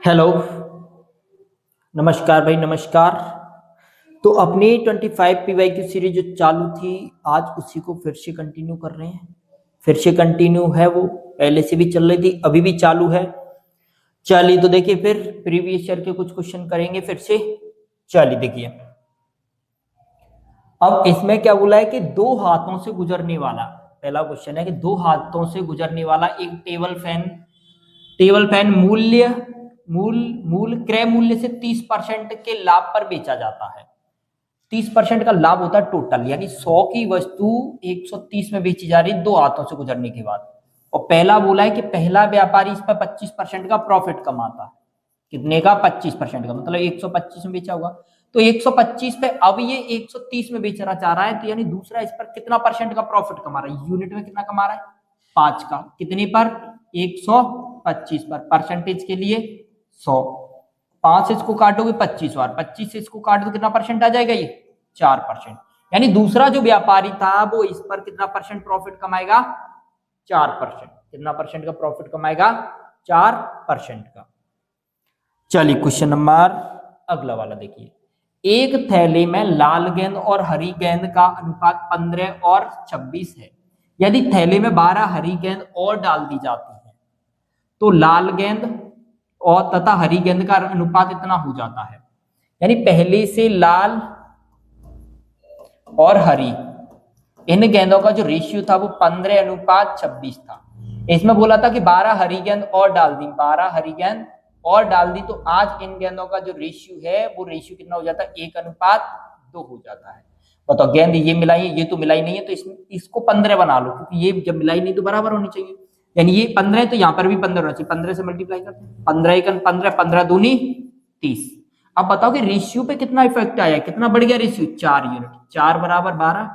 Hello. नमस्कार भाई, नमस्कार। तो अपनी 25 पीवाईक्यू सीरीज जो चालू थी, आज उसी को फिर से कंटिन्यू कर रहे हैं। फिर से कंटिन्यू है, वो पहले से भी चल रही थी, अभी भी चालू है। चलिए तो देखिए, फिर प्रीवियस ईयर के कुछ क्वेश्चन करेंगे फिर से। चलिए देखिए, अब इसमें क्या बोला है कि दो हाथों से गुजरने वाला, पहला क्वेश्चन है कि दो हाथों से गुजरने वाला एक टेबल फैन मूल मूल क्रय मूल्य से 30% के लाभ पर बेचा जाता है। 30% का लाभ होता है टोटल, यानी 100 की वस्तु 130 में बेची जा रही है दो हाथों से गुजरने के बाद। और पहला बोला है कि पहला व्यापारी इस पर 25% का प्रॉफिट कमाता है। कितने का? 25% का, मतलब 125 में बेचा होगा, तो 125 पे अब ये 130 में बेचना चाह रहा है, तो यानी दूसरा इस पर कितना परसेंट का प्रॉफिट कमा रहा है? यूनिट में कितना कमा रहा है? 5 का। कितने पर? 125 पर। परसेंटेज के लिए 100। 5 से इसको काटोगे 25 बार, 25 से इसको काट दो, कितना परसेंट आ जाएगा? ये 4%। यानी दूसरा जो व्यापारी था वो इस पर कितना परसेंट प्रॉफिट कमाएगा? 4%। कितना परसेंट का प्रॉफिट कमाएगा? 4% का। चलिए क्वेश्चन नंबर अगला वाला देखिए। एक थैले में लाल गेंद और हरी गेंद का अनुपात 15 और 26 है। यदि थैले में 12 हरी गेंद और डाल दी जाती है तो लाल गेंद और तथा हरी गेंद का अनुपात इतना हो जाता है। यानी पहले से लाल और हरी इन गेंदों का जो रेशियो था वो 15:26 था। इसमें बोला था कि 12 हरी गेंद और डाल दी, 12 हरी गेंद और डाल दी, तो आज इन गेंदों का जो रेशियो है वो रेशियो कितना हो जाता है? 1:2 हो जाता है। बताओ, गेंद ये मिलाई है, ये तो मिलाई नहीं है, तो इसको 15 बना लो, क्योंकि ये जब मिलाई नहीं तो बराबर होनी चाहिए। यानी ये 15 है तो यहाँ पर भी 15 होना चाहिए। 15 से मल्टीप्लाई करते हैं, 15 एकन 15, 15 दूनी 30। अब बताओ कि रेशियो पे कितना इफेक्ट आया, कितना बढ़ गया रेशियो? 4 यूनिट। 4 बराबर 12,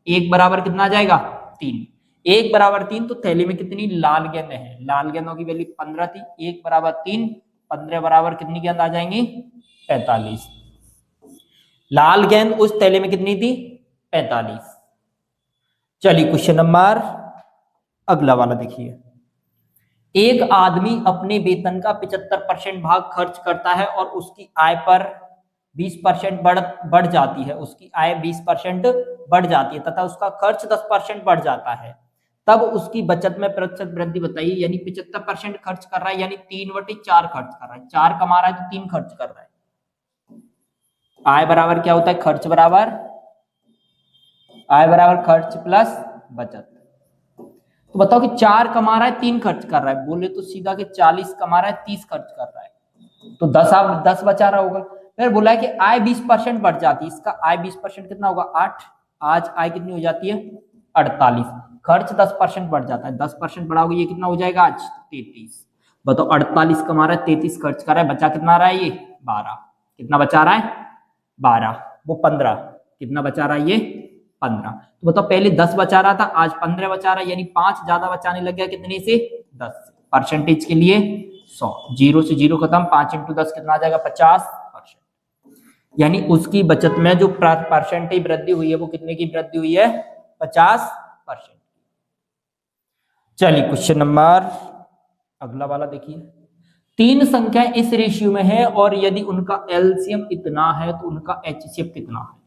1 बराबर कितना आ जाएगा? 3। 1 बराबर 3, तो थैली में कितनी लाल गेंदें हैं? लाल गेंदों की वैल्यू 15 थी। 1 बराबर 3, 15 बराबर कितनी गेंद आ जाएंगी? 45। लाल गेंद उस थैले में कितनी थी? 45। चलिए क्वेश्चन नंबर अगला वाला देखिए। एक आदमी अपने वेतन का 75% भाग खर्च करता है और उसकी आय पर 20% बढ़ जाती है। उसकी आय 20% बढ़ जाती है तथा उसका खर्च 10% बढ़ जाता है। तब उसकी बचत में प्रतिशत वृद्धि बताइए। यानी 75% खर्च कर रहा है, यानी 3/4 खर्च कर रहा है। 4 कमा रहा है तो 3 खर्च कर रहा है। आय बराबर क्या होता है? आय बराबर खर्च प्लस बचत। तो बताओ कि 4 कमा रहा है, 3 खर्च कर रहा है। बोले तो सीधा कि 40 कमा रहा है, 30 खर्च कर रहा है, तो 10 बचा रहा होगा। फिर बोला है कि आय 20% बढ़ जाती है। इसका आय 20% कितना होगा? 8। आज आय कितनी हो जाती है? 48। खर्च 10% बढ़ जाता है, 10% बढ़ाओगे ये कितना हो जाएगा? आज 33। बताओ, 48 कमा रहा है, 33 खर्च कर रहा है, बचा कितना रहा है? ये 12। कितना बचा रहा है? 12। वो 15। कितना बचा रहा है? ये 15। तो बताओ, पहले 10 बचा रहा था, आज 15 बचा रहा है, यानी 5 ज्यादा बचाने लग गया। कितने से? 10 से। परसेंटेज के लिए 100। 0 से 0 खत्म, 5 × 10 कितना आ जाएगा? 50%। यानी उसकी बचत में जो परसेंटेज वृद्धि हुई है वो कितने की वृद्धि हुई है? 50%। चलिए क्वेश्चन नंबर अगला वाला देखिए। 3 संख्या इस रेशियो में है और यदि उनका एलसीएम इतना है तो उनका एचसीएफ कितना है?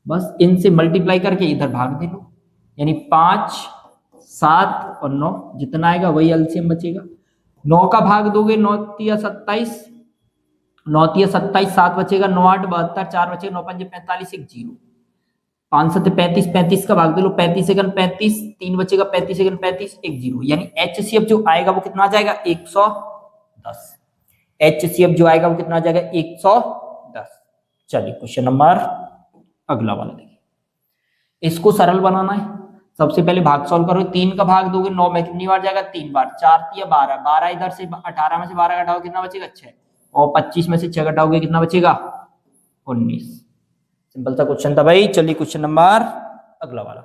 बस इनसे मल्टीप्लाई करके इधर भाग दे लो। यानी 5, 7 और 9, जितना आएगा वही एलसीएम बचेगा। 9 का भाग दोगे, 9 तिया 27, 9 तिया 27, 7 बचेगा, 9 8 72, 4 बचेगा, 9 5 45, 1 0। 5 7 35, 35 का भाग दे लो, 35 सेकंड 35, 3 बचेगा, 35 सेकंड 35, 1 0। यानी एचसीएफ जो आएगा वो कितना आ जाएगा? 110। एचसीएफ जो आएगा वो कितना आ जाएगा? 110। चलिए क्वेश्चन नंबर अगला वाला देखिए। इसको सरल बनाना है। सबसे पहले भाग सॉल्व करो। 3 का भाग दोगे 9 में कितनी बार जाएगा? 3 बार। 4 तिया 12, 12 इधर से 18 में से 12 घटाओगे कितना बचेगा? 6। और 25 में से 6 घटाओगे कितना बचेगा? 19। सिंपल सा क्वेश्चन था भाई। चलिए क्वेश्चन नंबर अगला वाला।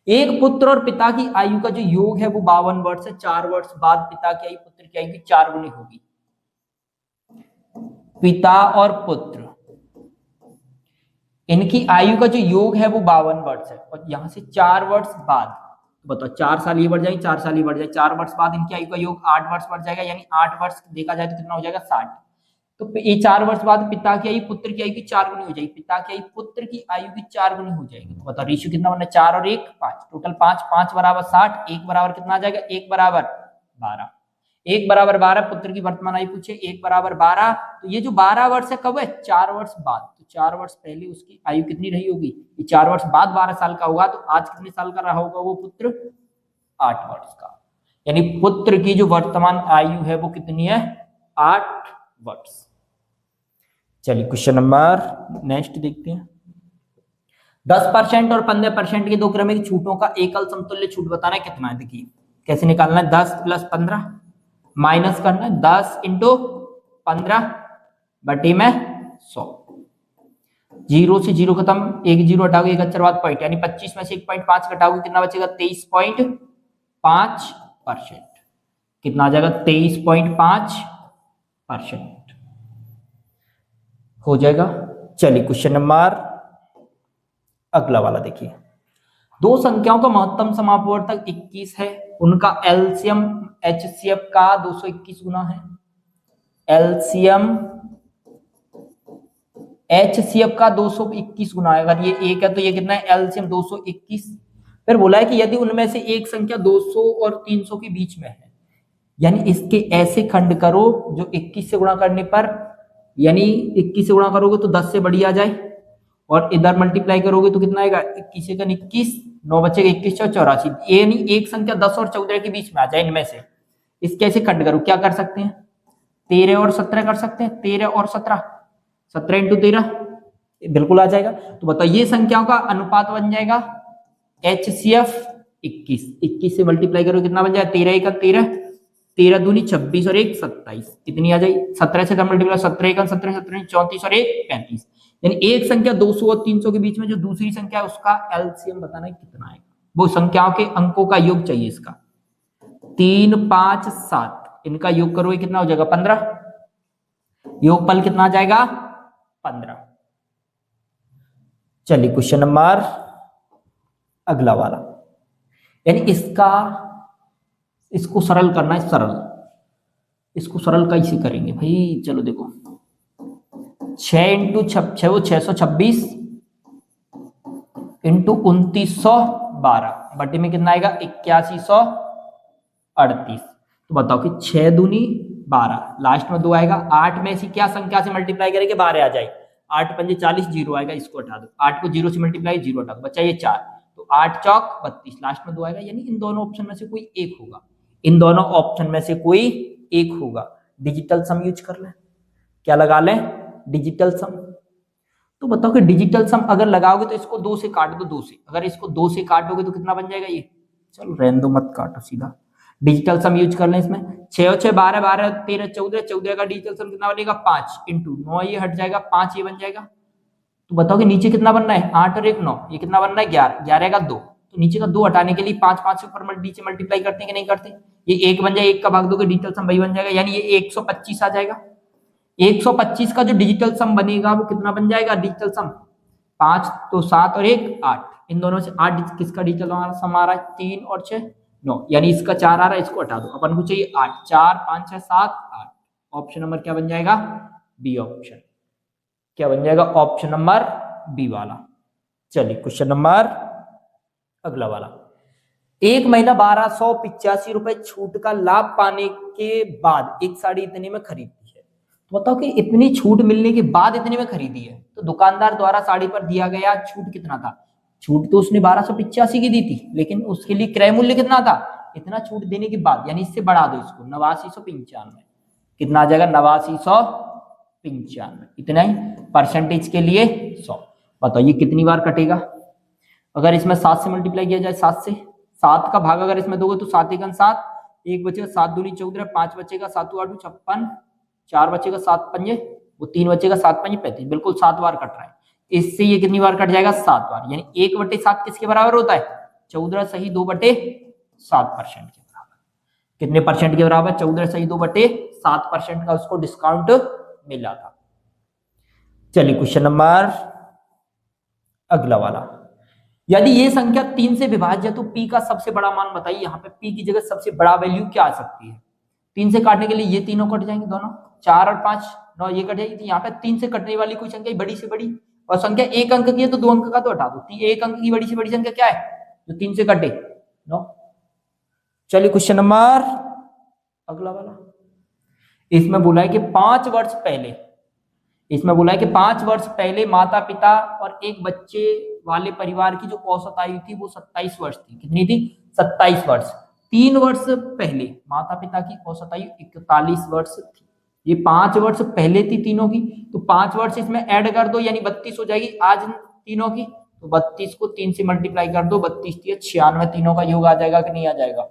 एक पुत्र और पिता की आयु का जो योग है वो 52 वर्ष है। 4 वर्ष बाद पिता की आयु पुत्र की आयु की 4 गुनी होगी। पिता और पुत्र इनकी आयु का जो योग है वो 52 वर्ष है, और यहां से 4 वर्ष बाद तो बताओ 4 साल ये बढ़ जाएगी, 4 साल ये बढ़ जाएगी, 4 वर्ष बाद इनकी आयु का योग 8 वर्ष बढ़ जाएगा, यानी 8 वर्ष देखा जाए तो कितना हो जाएगा 60। तो ये 4 वर्ष बाद पिता की आयु पुत्र की आयु की 4 गुनी हो जाएगी, पिता की आयु पुत्र की आयु की 4 गुनी हो जाएगी। तो बताओ रेशियो कितना बनना है, 4 और 1 5, टोटल 5, 5 बराबर 60, 1 बराबर कितना आ जाएगा, 1 बराबर 12, 1 बराबर 12, पुत्र की वर्तमान आयु पूछे 1 बराबर 12, तो ये जो 12 वर्ष है कब है, 4 वर्ष बाद, तो 4 वर्ष पहले उसकी आयु कितनी रही होगी, ये 4 वर्ष बाद 12 साल का होगा, तो आज कितने साल का रहा होगा वो पुत्र, 8 वर्ष का, यानी पुत्र की जो वर्तमान आयु है वो कितनी है, 8 वर्ष। चलिए क्वेश्चन नंबर नेक्स्ट देखते हैं। 10% और 15% की दो क्रमिक छूटों का एकल समतुल्य छूट बताना है, कितना है, देखिए कैसे निकालना है, 10 + 15 माइनस करना है 10 × 15 बटे में 100, 0 से 0 खत्म, 1 0 हटाओगे 1 अक्षर बाद पॉइंट, यानी 25 में से 1.5 घटाओगे कितना बचेगा, 23.5%, कितना आ जाएगा 23.5% हो जाएगा। चलिए क्वेश्चन नंबर अगला वाला देखिए, दो संख्याओं का महत्तम समापवर्तक 21 है, उनका एलसीएम एचसीएफ का 221 गुना है, एलसीएम एचसीएफ का 221 गुना है, अगर ये एक है तो ये कितना है, एलसीएम 221। फिर बोला है कि यदि उनमें से एक संख्या 200 और 300 के बीच में है, यानी इसके ऐसे खंड करो जो 21 से गुणा करने पर, यानी 21 से गुणा करोगे तो 10 से बड़ी आ जाए, और इधर मल्टीप्लाई करोगे तो कितना आएगा, 21 से 21, 9 बचेगा, 21 × 84, यानी एक संख्या 10 और 14 के बीच में आ जाए इनमें से, इसके ऐसे खंड करो, क्या कर सकते हैं, 13 और 17 कर सकते हैं, 13 और 17, 17 × 13 बिल्कुल आ जाएगा। तो बताओ ये संख्याओं का अनुपात बन जाएगा एचसीएफ 21, 21 से मल्टीप्लाई करो कितना बन जाएगा, 13 × 13, 13 दूनी 26 और 1 27, कितनी आ जाएगी, 17 से मल्टीप्लाई 17 × 17, 17 34 और 1 35, यानी एक संख्या 200 और 300 के बीच में जो दूसरी संख्या है उसका एलसीएम बताना है कितना आएगा, वो संख्याओं के अंकों का योग चाहिए इसका, 3 5 7 इनका योग करोगे कितना हो जाएगा 15, योगफल कितना आ जाएगा 15। चलिए क्वेश्चन नंबर अगला वाला, यानी इसको सरल करना है, सरल, इसको सरल कैसे करेंगे भाई, चलो देखो 6 × 6 वो 626 × 2912 बटे में कितना आएगा 8138। तो बताओ कि 6 दूनी 12, लास्ट में 2 आएगा, 8 में ऐसी क्या संख्या से मल्टीप्लाई करेंगे 12 आ जाए, 8 × 5 = 40, 0 आएगा, इसको हटा दो, 8 को 0 से मल्टीप्लाई 0 हटा दो, बच्चा ये 4, तो 8 चौक 32, लास्ट में 2 आएगा, यानी इन दोनों ऑप्शन में से कोई एक होगा, इन दोनों ऑप्शन में से कोई एक होगा। डिजिटल सम यूज कर लें, क्या लगा लें, डिजिटल सम। तो बताओ कि डिजिटल सम अगर लगाओगे तो इसको 2 से काट दो, 2 से, अगर इसको 2 से काटोगे तो कितना बन जाएगा, ये चलो रहने दो मत काटो, सीधा डिजिटल सम यूज कर लें इसमें, 6 और 6 12, 12 13 14, 14 का डिजिटल सम कितना बनेगा 5 × 9, ये हट जाएगा 5 ये बन जाएगा। तो बताओ कि नीचे कितना बनना है, 8 और 1 9, ये कितना बनना है 11, 11 का 2, तो नीचे का 2 हटाने के लिए 5 5 से ऊपर नीचे मल्टीप्लाई करते हैं कि नहीं करते, ये 1 बन जाए, 1 का भाग दोगे डिजिटल सम वही बन जाएगा, यानी ये 125 आ जाएगा। 125 का जो डिजिटल सम बनेगा वो कितना बन जाएगा डिजिटल सम, 5 तो 7 और 1 8, इन दोनों से 8 किसका डिजिटल सम आ रहा है, 3 और 6 9, यानी इसका 4 आ रहा है, इसको हटा दो, अपन को चाहिए 8, 4 5 6 7 8, ऑप्शन नंबर क्या बन जाएगा, बी ऑप्शन, क्या बन जाएगा ऑप्शन नंबर बी वाला। चलिए क्वेश्चन नंबर अगला वाला, एक महीना 1285 रुपए छूट का लाभ पाने के बाद एक साड़ी इतने में खरीदती है, तो बताओ कि इतनी छूट मिलने के बाद इतने में खरीदी है, तो दुकानदार द्वारा साड़ी पर दिया गया छूट कितना था, छूट तो उसने 1285 की दी थी, लेकिन उसके लिए क्रय मूल्य कितना था, इतना छूट देने के बाद, यानी इससे बढ़ा दो इसको 8995, कितना आ जाएगा 8995, इतना ही, परसेंटेज के लिए 100। बताओ ये कितनी बार कटेगा, अगर इसमें 7 से मल्टीप्लाई किया जाए, 7 से, 7 का भाग अगर इसमें दोगे तो 7 × 7, 1 बचेगा, 7 दूनी 14, 5 बचेगा, 7 8 56, 4 बचेगा, 7 पंजे वो 3 बचेगा, 7 पंजे 35, बिल्कुल 7 बार कट रहा है, इससे ये कितनी बार कट जाएगा 7 बार, यानी 1/7 किसके बराबर होता है, 14 सही 2/7% के बराबर, कितने परसेंट के बराबर, 14 सही 2/7% का उसको डिस्काउंट मिला था। चलिए क्वेश्चन नंबर अगला वाला, यदि ये संख्या 3 से विभाज्य है तो p का सबसे बड़ा मान बताइए। यहाँ पे p की जगह सबसे बड़ा वैल्यू क्या आ सकती है? 3 से काटने के लिए ये तीनों कट जाएंगे, दोनों 4 और 5 9 ये कट जाएगी। तो यहाँ पे 3 से कटने वाली कोई संख्या बड़ी से बड़ी, और संख्या 1 अंक की है तो 2 अंक का तो हटा दो। 1 अंक की बड़ी से बड़ी संख्या क्या है जो 3 से कटे? 9। चलिए क्वेश्चन नंबर अगला वाला। इसमें बोला है कि 5 वर्ष पहले, इसमें बोला है कि 5 वर्ष पहले माता पिता और एक बच्चे वाले परिवार की जो औसत आयु थी वो 27 वर्ष थी। कितनी थी? 27 वर्ष। 3 वर्ष पहले माता पिता की औसत आयु 41 वर्ष थी। ये 5 वर्ष पहले थी तीनों की, तो 5 वर्ष इसमें ऐड कर दो यानी 32 हो जाएगी आज तीनों की। तो 32 को 3 से मल्टीप्लाई कर दो, 32 96, तीनों का योग आ जाएगा कि नहीं आ जाएगा?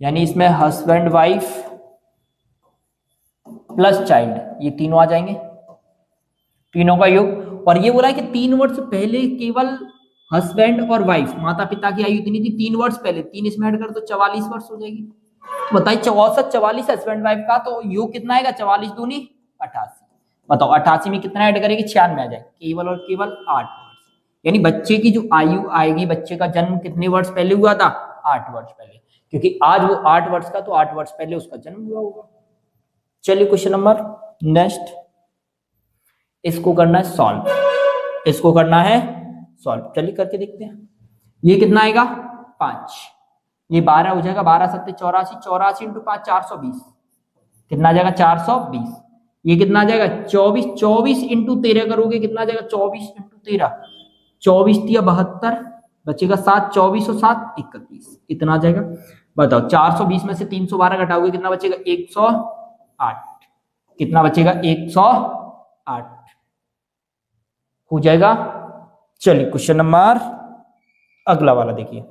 यानी इसमें हस्बैंड वाइफ प्लस चाइल्ड, ये तीनों आ जाएंगे, तीनों का योग। और ये बोला है कि 3 वर्ष पहले केवल हस्बैंड और वाइफ माता पिता की आयु इतनी थी 3 वर्ष पहले, 3 इसमें ऐड कर तो 44 वर्ष हो जाएगी। तो बताइए औसत 44 हस्बैंड वाइफ का, तो योग कितना आएगा? 44 दूनी 88। बताओ 88 में कितना ऐड करेगी? 96 आ जाएगा, केवल और केवल 8 वर्ष। यानी बच्चे की जो आयु आएगी, बच्चे का जन्म कितने वर्ष पहले हुआ था? 8 वर्ष पहले, क्योंकि आज वो 8 वर्ष का, तो 8 वर्ष पहले उसका जन्म हुआ होगा। चलिए क्वेश्चन नंबर नेक्स्ट, इसको करना है सॉल्व, इसको करना है सॉल्व। चलिए करके देखते हैं। ये कितना आएगा? 5, ये 12 हो जाएगा, 12 7 84, 84 इंटू 5 420, कितना आ जाएगा? 420। ये कितना आ जाएगा? 24, 24 इंटू 13 करोगे कितना आ जाएगा? 24 इंटू 13, 24 दिया 72, बचेगा 7, 24 और 7 31, इतना आ जाएगा। बताओ 420 में से 312 घटाओगे कितना बचेगा? 108, कितना बचेगा? 108 हो जाएगा। चलिए क्वेश्चन नंबर अगला वाला देखिए।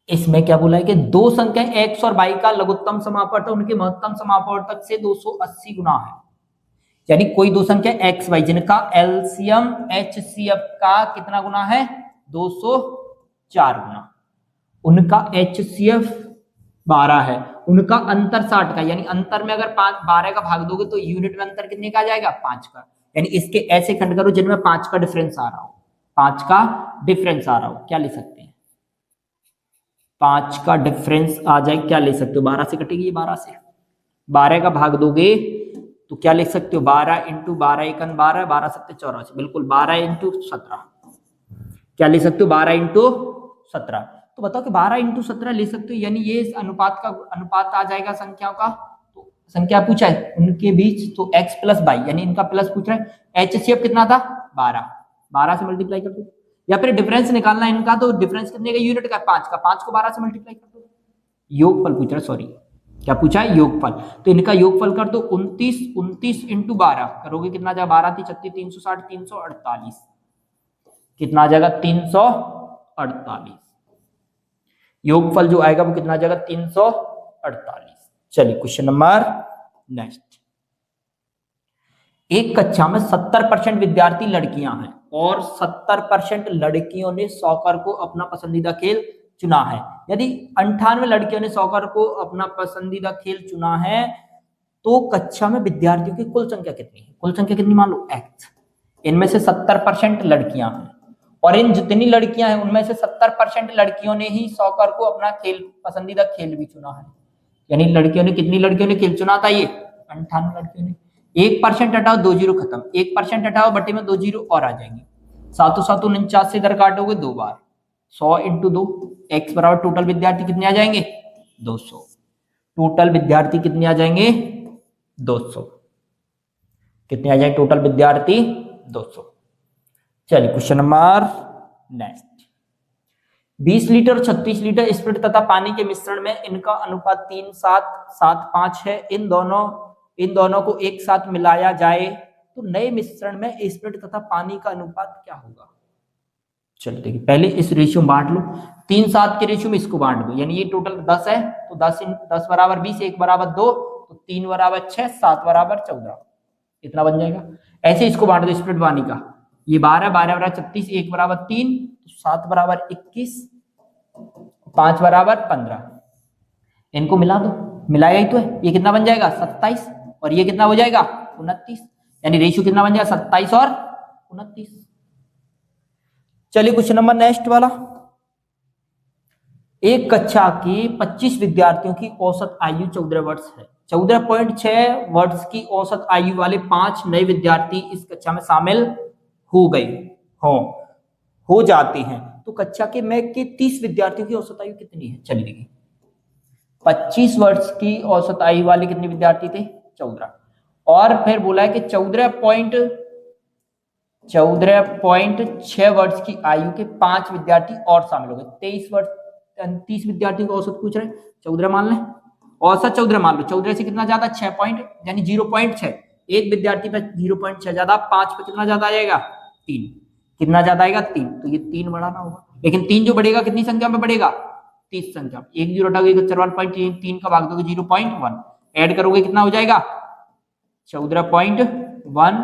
इसमें क्या बोला है कि दो संख्या x और y का लघुत्तम समापवर्तक उनके महत्तम समापवर्तक से 280 गुना है। यानी कोई दो संख्या x y जिनका एलसीएम HCF का कितना गुना है? 204 गुना। उनका HCF 12 है, उनका अंतर 60 का, यानी अंतर में अगर 12 का भाग दोगे तो यूनिट में अंतर कितने का आ जाएगा? 5 का। यानी इसके ऐसे खंड करो जिनमें 5 का डिफरेंस आ रहा हो, 5 का डिफरेंस आ रहा हो। क्या ले सकते हैं? 5 का डिफरेंस आ जाए, क्या ले सकते हो? 12 से कटेगी ये, 12 से 12 का भाग दोगे तो क्या लिख सकते हो? 12 इंटू 12 एकन 12, 12 7 84, बिल्कुल 12 इंटू 17, क्या ले सकते हो? 12 इंटू 17। तो बताओ कि 12 इंटू 17 ले सकते हो, यानी ये अनुपात का अनुपात आ जाएगा संख्याओं का। तो संख्या पूछा है उनके बीच, तो x प्लस वाई, यानी इनका प्लस पूछ रहा है। HCF कितना था? 12, 12 से मल्टीप्लाई कर दो, या फिर डिफरेंस निकालना है इनका, तो डिफरेंस कितने का? यूनिट का 5 का, 5 को 12 से मल्टीप्लाई कर दो। योगफल पूछ रहा है, सॉरी क्या पूछा है? योगफल। तो इनका योगफल कर दो 29, 29 इंटू 12 करोगे कितना जाएगा? 12 36 360 348, कितना आ जाएगा? 348। योगफल जो आएगा वो कितना आ जाएगा? 348। चलिए क्वेश्चन नंबर नेक्स्ट। एक कक्षा में 70% विद्यार्थी लड़कियां हैं और 70% लड़कियों ने सॉकर को अपना पसंदीदा खेल चुना है। यदि 98 लड़कियों ने सॉकर को अपना पसंदीदा खेल चुना है तो कक्षा में विद्यार्थियों की कुल संख्या कितनी है? कुल संख्या कितनी मान लो? x। इनमें से 70% लड़कियां हैं और इन जितनी लड़कियां हैं उनमें से 70% लड़कियों ने ही सॉकर को अपना खेल पसंदीदा खेल भी चुना है। यानी लड़कियों ने, कितनी लड़कियों ने खेल चुना था? ये 98 लड़कियों ने। 1% हटाओ 2 जीरो खत्म, 1% हटाओ बटे में 2 जीरो और आ जाएंगे। 7 7 49 से इधर काटोगे 2 बार, 100 इंटू 2, x बराबर टोटल विद्यार्थी कितने आ जाएंगे? 200। टोटल विद्यार्थी कितने आ जाएंगे? 200। कितने आ जाएंगे टोटल विद्यार्थी? 200। चलिए question number next. 20 litre 36 litre spirit तथा पानी के मिश्रण में इनका अनुपात 3 7 7 5 है। इन दोनों को एक साथ मिलाया जाए तो नए मिश्रण में स्प्रिट तथा पानी का अनुपात क्या होगा? चलिए देखिए, पहले इस रेशियो में बांट लो। 3 7 के रेशियो में इसको बांट दो, यानी ये टोटल 10 है तो 10 बराबर 20, 1 बराबर 2, तो 3 बराबर 6, 7 बराबर 14, इतना बन जाएगा। ऐसे इसको बांट दो स्प्रिट पानी का, ये 12 बराबर 36, 1 बराबर 3, तो 7 बराबर 21, 5 बराबर 15, इनको मिला दो, मिलाया ही तो है। ये कितना बन जाएगा? 27, और ये कितना हो जाएगा? 29, यानी रेशियो कितना बन जाएगा? 27 और 29। चलिए क्वेश्चन नंबर नेक्स्ट वाला। एक कक्षा की 25 विद्यार्थियों की औसत आयु 14 वर्ष है। 14.6 वर्ष की औसत आयु वाले 5 नए विद्यार्थी इस कक्षा में शामिल हो गए हो जाते हैं, तो कक्षा के में के 30 विद्यार्थियों की औसत आयु कितनी है? चलिए देखिए, 25 वर्ष की औसत आयु वाले कितने विद्यार्थी थे? 14। और फिर बोला है कि 14.6 वर्ष की आयु के 5 विद्यार्थी और शामिल हो गए। 30 विद्यार्थियों को औसत पूछ रहे हैं, 14 मान लें, औसत 14 मान लो। 14 से कितना ज्यादा? 6 पॉइंट, यानी 0.6। एक विद्यार्थी पर 0.6 ज्यादा, 5 पे कितना ज्यादा आ जाएगा? 3। कितना ज्यादा आएगा? 3। तो ये 3 बढ़ाना होगा, लेकिन 3 जो बढ़ेगा कितनी संख्या में बढ़ेगा? 30 संख्या। एक 0 हटाओगे 54.3 का भाग दोगे 0.1, ऐड करोगे कितना हो जाएगा? 14.1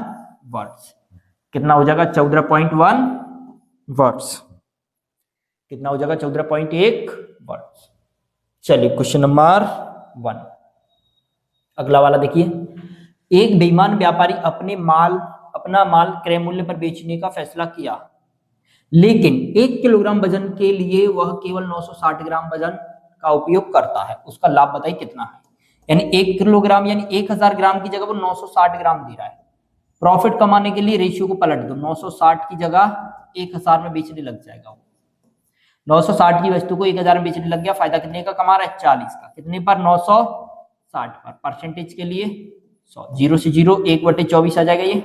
वर्ष। कितना हो जाएगा? 14.1 वर्ष। कितना हो जाएगा? 14.1 वर्ष। चलिए क्वेश्चन नंबर 1, अगला वाला देखिए। एक बेईमान व्यापारी अपना माल क्रय मूल्य पर बेचने का फैसला किया, लेकिन 1 किलोग्राम वजन के लिए वह केवल 960 ग्राम वजन का उपयोग करता है। उसका लाभ बताइए कितना है? यानी 1 किलोग्राम यानी 1000 ग्राम की जगह वो 960 ग्राम दे रहा है। प्रॉफिट कमाने के लिए रेशियो को पलट दो, 960 की जगह 1000 में बेचने लग जाएगा वो। 960 की वस्तु को 1000 में बेचने लग गया, फायदा कितने का कमा रहा है? 40 का। कितने पर? 960 पर। परसेंटेज के लिए 100, 0 से 0, 1/24 आ जाएगा ये।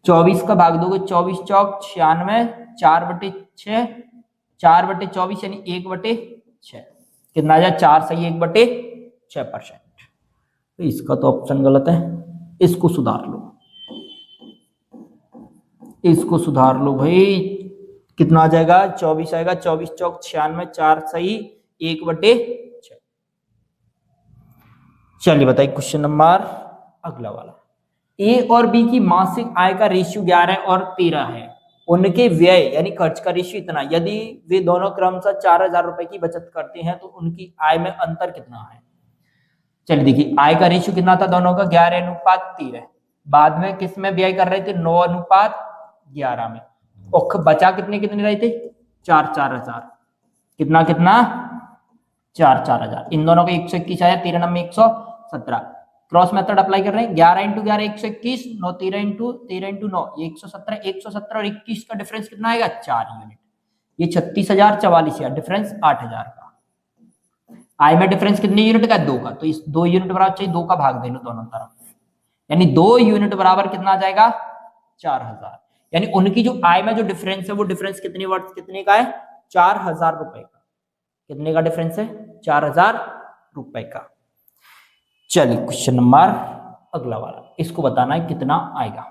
24 का भाग दोगे 24 चौक 96, 4/6, 4/24 यानी 1/6। कितना आ जाए? 4 सही 1/6%। तो इसका तो ऑप्शन गलत है, इसको सुधार लो, इसको सुधार लो भाई। कितना आ जाएगा? 24 आएगा, 24 चौक 96, 4 सही 1/6। चलिए बताइए क्वेश्चन नंबर अगला वाला। ए और बी की मासिक आय का रेशियो 11 और 13 है। उनके व्यय यानी खर्च का रेशियो इतना। यदि वे दोनों क्रमशः 4000 रुपए की बचत करते हैं तो उनकी आय में अंतर कितना है? चलिए देखिए, आय का रेशियो कितना था दोनों का? 11:13। बाद में किस में व्यय कर रहे थे? 9:11 में। और बचा कितने कितने रहे थे? 4 हजार। कितना 4 हजार। इन दोनों का 121 आया, 13 नंबर 117। क्रॉस मेथड अप्लाई कर रहे हैं। 11 × 11 121, 9 13 × 9 117। 117 और 21 का डिफरेंस कितना आएगा? 4 यूनिट। ये 36,000 44,000, डिफरेंस 8,000 का। आय में डिफरेंस कितने यूनिट का? 2 का। तो इस 2 यूनिट बराबर चाहिए, 2 का भाग दे लो दोनों तरफ, यानी 2 यूनिट बराबर कितना आ जाएगा? 4000। यानी उनकी जो आय में जो डिफरेंस है वो डिफरेंस कितने वर्ष कितने का है? 4000 रुपए का। कितने का डिफरेंस है? 4000 रुपए का। चलिए क्वेश्चन नंबर अगला वाला, इसको बताना है कितना आएगा।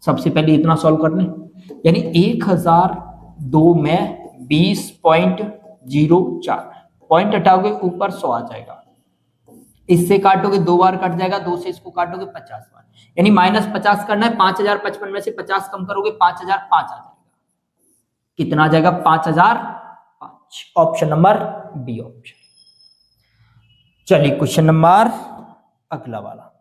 सबसे पहले इतना सॉल्व कर लें, यानी 1002 में 20.04, पॉइंट हटाओगे ऊपर 100 आ जाएगा। इससे काटोगे 2 बार कट जाएगा, 2 से इसको काटोगे 50 बार, यानी -50 करना है। 5055 में से 50 कम करोगे 5005 आ जाएगा। कितना आ जाएगा? 5005। Option number B option. चलिए क्वेश्चन नंबर अगला वाला।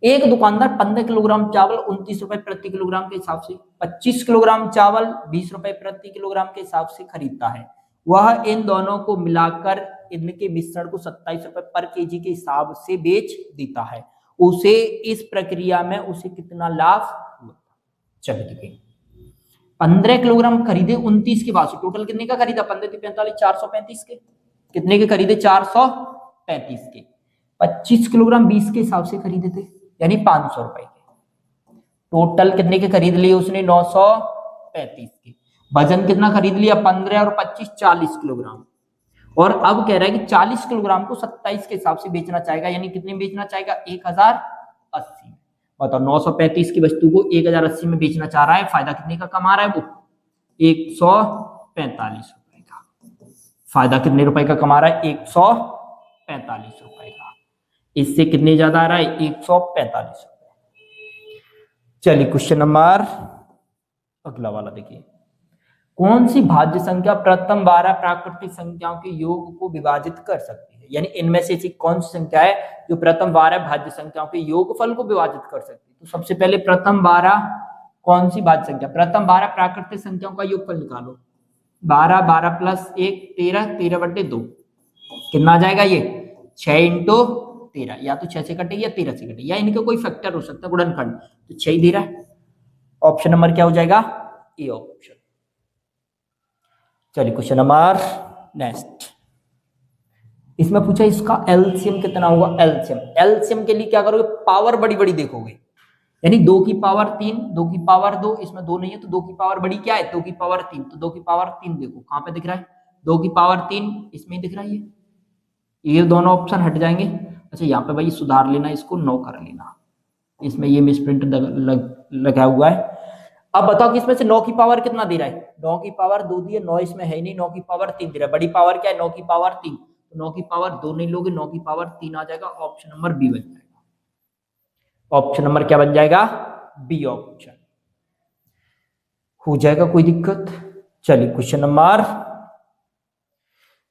एक दुकानदार 15 किलोग्राम चावल 29 रुपए प्रति किलोग्राम के हिसाब से, 25 किलोग्राम चावल 20 रुपए प्रति किलोग्राम के हिसाब से खरीदता है। वह इन दोनों को मिलाकर इनके मिश्रण को 27 रुपए पर केजी के हिसाब से बेच देता है। उसे इस प्रक्रिया में उसे कितना लाभ हुआ? चलिए देखिए, 15 किलोग्राम खरीदे 29 के बाद से, टोटल कितने का खरीदा? 15 × 45 435 के। कितने के खरीदे? 435 के। 25 किलोग्राम 20 के हिसाब से खरीदे थे, यानी 500 रुपए के। टोटल कितने के खरीद लिए उसने? 935 के। वजन कितना खरीद लिया? 15 और 25 40 किलोग्राम। और अब कह रहा है कि 40 किलोग्राम को 27 के हिसाब से बेचना चाहेगा, यानी कितने में बेचना चाहेगा? 1080। बताओ, 935 की वस्तु को 1080 में बेचना चाह रहा है, फायदा कितने का कमा रहा है वो? 145 रुपए का। फायदा कितने रुपए का कमा रहा है? 145 रुपए का। इससे कितने ज्यादा आ रहा है? 145 रुपए। चलिए क्वेश्चन नंबर अगला वाला देखिए। कौन सी भाज्य संख्या प्रथम 12 प्राकृतिक संख्याओं के योग को विभाजित कर सकती है? यानी इनमें से ऐसी कौन सी संख्या है जो प्रथम 12 भाज्य संख्याओं के योगफल को विभाजित कर सकती है? तो सबसे पहले प्रथम 12 कौन सी भाज्य संख्या? प्रथम 12 प्राकृतिक संख्याओं का योगफल निकालो। 12, 12 प्लस 1 13, 13/2 कितना आ जाएगा ये? 6 इंटू 13, या तो 6 से कटे या 13 से कटे, या इनका कोई फैक्टर हो सकता है गुणनखंड, तो 6 ही दे रहा है। ऑप्शन नंबर क्या हो जाएगा? A option. चलिए क्वेश्चन नंबर नेक्स्ट। इसमें पूछा इसका एलसीएम कितना होगा? एलसीएम के लिए क्या करोगे? पावर बड़ी बड़ी देखोगे, यानी 2 की पावर 3, 2 की पावर 2, इसमें 2 नहीं है तो 2 की पावर बड़ी क्या है? 2 की पावर 3, तो 2 की पावर 3 देखो कहां पे दिख रहा है? 2 की पावर 3 इसमें ही दिख रहा है, ये दोनों ऑप्शन हट जाएंगे। अच्छा यहाँ पे भाई सुधार लेना, इसको 9 कर लेना, इसमें ये मिसप्रिंट लगा हुआ है। अब बताओ कि इसमें से 9 की पावर कितना दे रहा है? 9 की पावर 2 दी है, 9 इसमें है ही नहीं, 9 की पावर 3 दे रहा है। बड़ी पावर क्या है? 9 की पावर 3, तो 9 की पावर 2 नहीं लोगे, 9 की पावर 3 आ जाएगा। ऑप्शन नंबर बी बन जाएगा। ऑप्शन नंबर क्या बन जाएगा? बी ऑप्शन हो जाएगा। कोई दिक्कत? चलिए क्वेश्चन नंबर,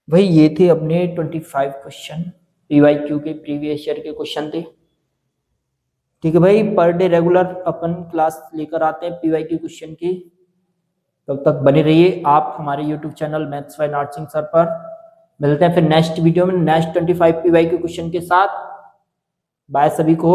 भाई ये थे अपने 25 क्वेश्चन पीवाईक्यू के, प्रीवियस ईयर के क्वेश्चन थे। ठीक है भाई, पर डे रेगुलर अपन क्लास लेकर आते हैं पीवाईक्यू क्वेश्चन की। तब तक बने रहिए आप हमारे YouTube channel maths by nursing sir पर। मिलते हैं फिर नेक्स्ट वीडियो में नेक्स्ट 25 पीवाईक्यू क्वेश्चन के साथ। बाय सभी को।